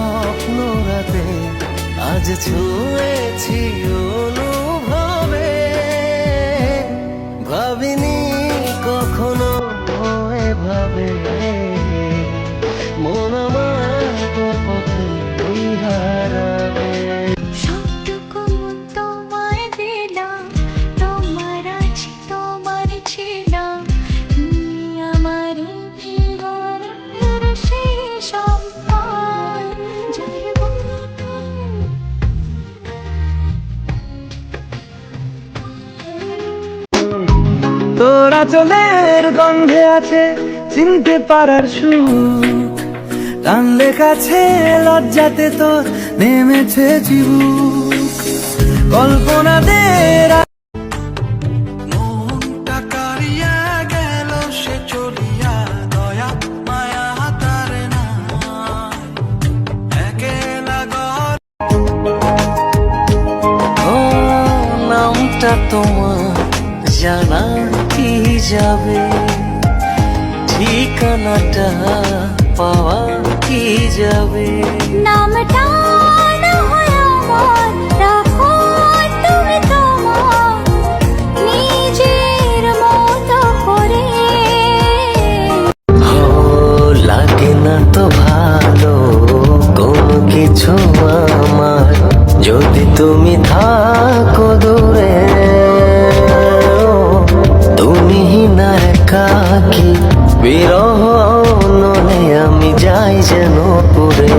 স্বপ্ন রাতে আজ ছুঁয়েছি অনুভবে, ভাবিনি কখনো এভাবে মন আমার পথে হারাবে। সবটুকু তোমায় দিলাম, তোমার আছি তোমার ছিলাম, তুমি আমার জীবনের শেষ সম্মান। তোর আঁচলের গন্ধে আছে চিনতে পারার সুখ, টানলে কাছে লজ্জাতে তোর নেমেছে চিবুক, কল্পনাতে মনটা কারিয়া গেল সে চলিয়া, দয়া মায়া হাতার না একেলা ঘর। ও নামটা তোমার জানা কি যাবে, ঠিকানাটা পাওয়া কি যাবে। নামটা না হয় আমার, রাখো তুমি তোমার নিজের মতো করে। ও লাগে না তো ভালো কোনো কিছু আমার, যদি তুমি থাকো দূরে। তুমি না একাকী বিরহ নলে আমি যাই যেন পুরে।